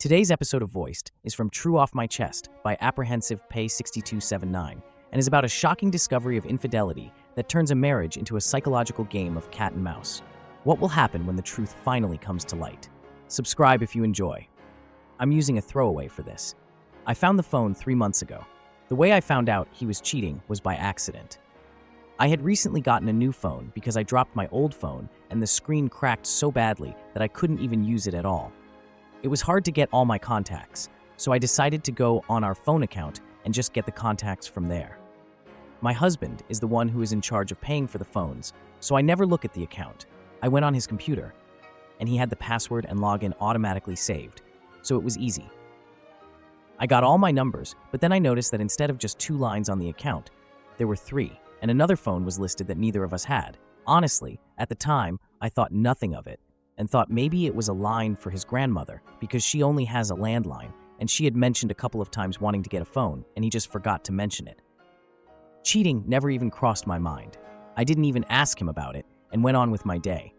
Today's episode of Voiced is from True Off My Chest by Apprehensive Pay 6279 and is about a shocking discovery of infidelity that turns a marriage into a psychological game of cat and mouse. What will happen when the truth finally comes to light? Subscribe if you enjoy. I'm using a throwaway for this. I found the phone 3 months ago. The way I found out he was cheating was by accident. I had recently gotten a new phone because I dropped my old phone and the screen cracked so badly that I couldn't even use it at all. It was hard to get all my contacts, so I decided to go on our phone account and just get the contacts from there. My husband is the one who is in charge of paying for the phones, so I never look at the account. I went on his computer, and he had the password and login automatically saved, so it was easy. I got all my numbers, but then I noticed that instead of just 2 lines on the account, there were 3, and another phone was listed that neither of us had. Honestly, at the time, I thought nothing of it, and thought maybe it was a line for his grandmother because she only has a landline, and she had mentioned a couple of times wanting to get a phone, and he just forgot to mention it. Cheating never even crossed my mind. I didn't even ask him about it and went on with my day.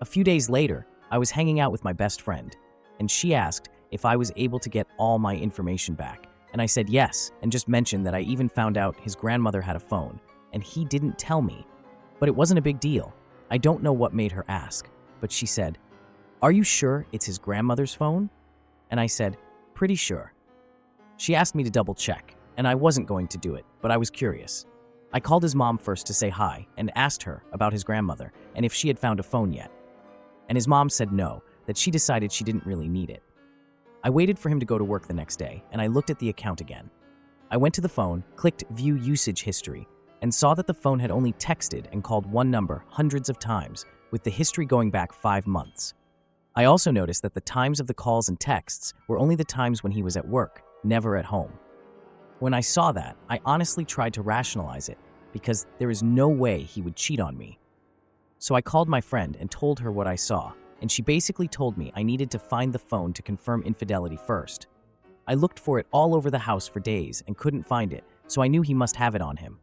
A few days later, I was hanging out with my best friend, and she asked if I was able to get all my information back, and I said yes, and just mentioned that I even found out his grandmother had a phone, and he didn't tell me. But it wasn't a big deal. I don't know what made her ask, but she said, "Are you sure it's his grandmother's phone?" And I said, "Pretty sure." She asked me to double check, and I wasn't going to do it, but I was curious. I called his mom first to say hi and asked her about his grandmother and if she had found a phone yet. And his mom said no, that she decided she didn't really need it. I waited for him to go to work the next day, and I looked at the account again. I went to the phone, clicked View Usage History, and saw that the phone had only texted and called one number hundreds of times, with the history going back 5 months. I also noticed that the times of the calls and texts were only the times when he was at work, never at home. When I saw that, I honestly tried to rationalize it, because there is no way he would cheat on me. So I called my friend and told her what I saw, and she basically told me I needed to find the phone to confirm infidelity first. I looked for it all over the house for days and couldn't find it, so I knew he must have it on him.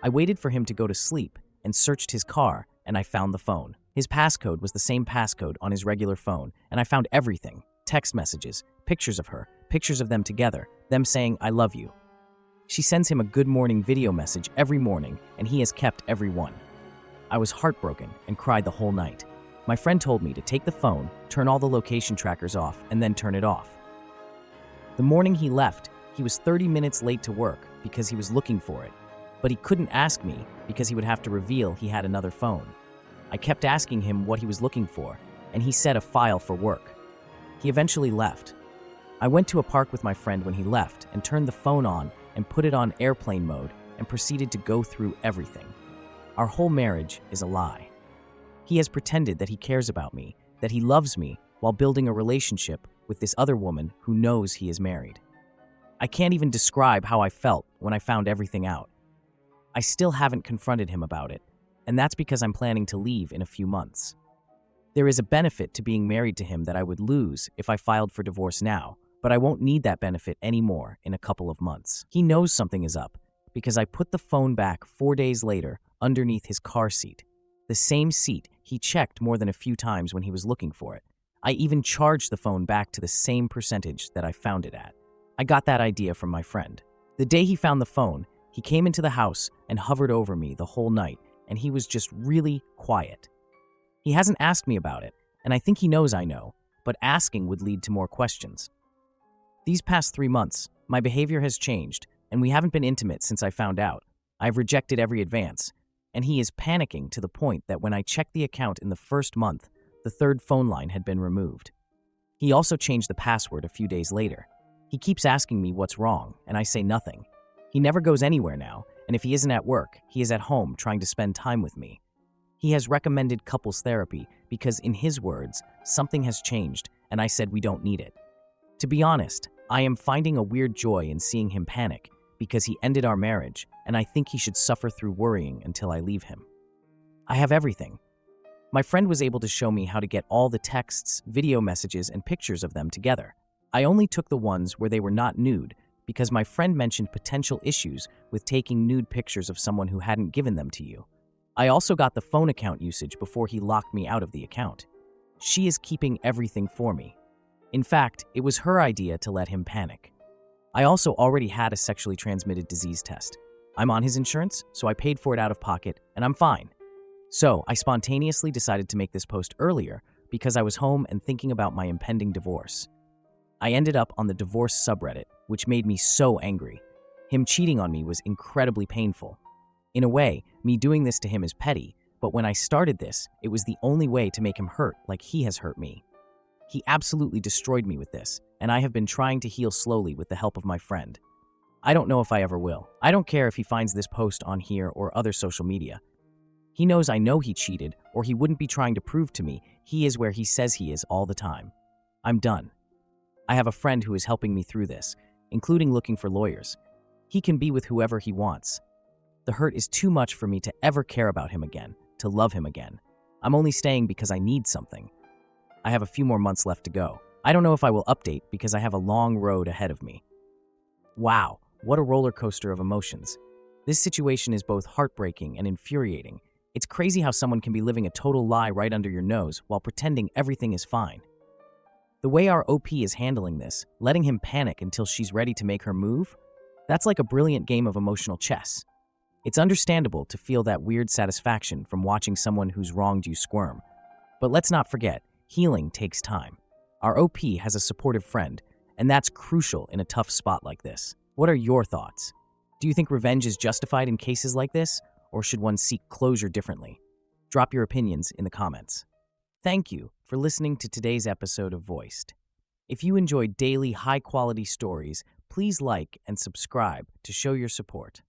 I waited for him to go to sleep and searched his car, and I found the phone. His passcode was the same passcode on his regular phone, and I found everything: text messages, pictures of her, pictures of them together, them saying, "I love you." She sends him a good morning video message every morning, and he has kept every one. I was heartbroken and cried the whole night. My friend told me to take the phone, turn all the location trackers off, and then turn it off. The morning he left, he was 30 minutes late to work because he was looking for it, but he couldn't ask me because he would have to reveal he had another phone. I kept asking him what he was looking for, and he said a file for work. He eventually left. I went to a park with my friend when he left and turned the phone on and put it on airplane mode and proceeded to go through everything. Our whole marriage is a lie. He has pretended that he cares about me, that he loves me, while building a relationship with this other woman who knows he is married. I can't even describe how I felt when I found everything out. I still haven't confronted him about it, and that's because I'm planning to leave in a few months. There is a benefit to being married to him that I would lose if I filed for divorce now, but I won't need that benefit anymore in a couple of months. He knows something is up because I put the phone back 4 days later underneath his car seat, the same seat he checked more than a few times when he was looking for it. I even charged the phone back to the same percentage that I found it at. I got that idea from my friend. The day he found the phone, he came into the house and hovered over me the whole night, and he was just really quiet. He hasn't asked me about it, and I think he knows I know, but asking would lead to more questions. These past 3 months, my behavior has changed, and we haven't been intimate since I found out. I've rejected every advance, and he is panicking to the point that when I checked the account in the first month, the 3rd phone line had been removed. He also changed the password a few days later. He keeps asking me what's wrong, and I say nothing. He never goes anywhere now, and if he isn't at work, he is at home trying to spend time with me. He has recommended couples therapy because, in his words, something has changed, and I said we don't need it. To be honest, I am finding a weird joy in seeing him panic because he ended our marriage, and I think he should suffer through worrying until I leave him. I have everything. My friend was able to show me how to get all the texts, video messages, and pictures of them together. I only took the ones where they were not nude because my friend mentioned potential issues with taking nude pictures of someone who hadn't given them to you. I also got the phone account usage before he locked me out of the account. She is keeping everything for me. In fact, it was her idea to let him panic. I also already had a sexually transmitted disease test. I'm on his insurance, so I paid for it out of pocket, and I'm fine. So I spontaneously decided to make this post earlier because I was home and thinking about my impending divorce. I ended up on the divorce subreddit, which made me so angry. Him cheating on me was incredibly painful. In a way, me doing this to him is petty, but when I started this, it was the only way to make him hurt like he has hurt me. He absolutely destroyed me with this, and I have been trying to heal slowly with the help of my friend. I don't know if I ever will. I don't care if he finds this post on here or other social media. He knows I know he cheated, or he wouldn't be trying to prove to me he is where he says he is all the time. I'm done. I have a friend who is helping me through this, including looking for lawyers. He can be with whoever he wants. The hurt is too much for me to ever care about him again, to love him again. I'm only staying because I need something. I have a few more months left to go. I don't know if I will update because I have a long road ahead of me. Wow, what a roller coaster of emotions. This situation is both heartbreaking and infuriating. It's crazy how someone can be living a total lie right under your nose while pretending everything is fine. The way our OP is handling this, letting him panic until she's ready to make her move, that's like a brilliant game of emotional chess. It's understandable to feel that weird satisfaction from watching someone who's wronged you squirm. But let's not forget, healing takes time. Our OP has a supportive friend, and that's crucial in a tough spot like this. What are your thoughts? Do you think revenge is justified in cases like this, or should one seek closure differently? Drop your opinions in the comments. Thank you for listening to today's episode of Voiced. If you enjoyed daily high-quality stories, please like and subscribe to show your support.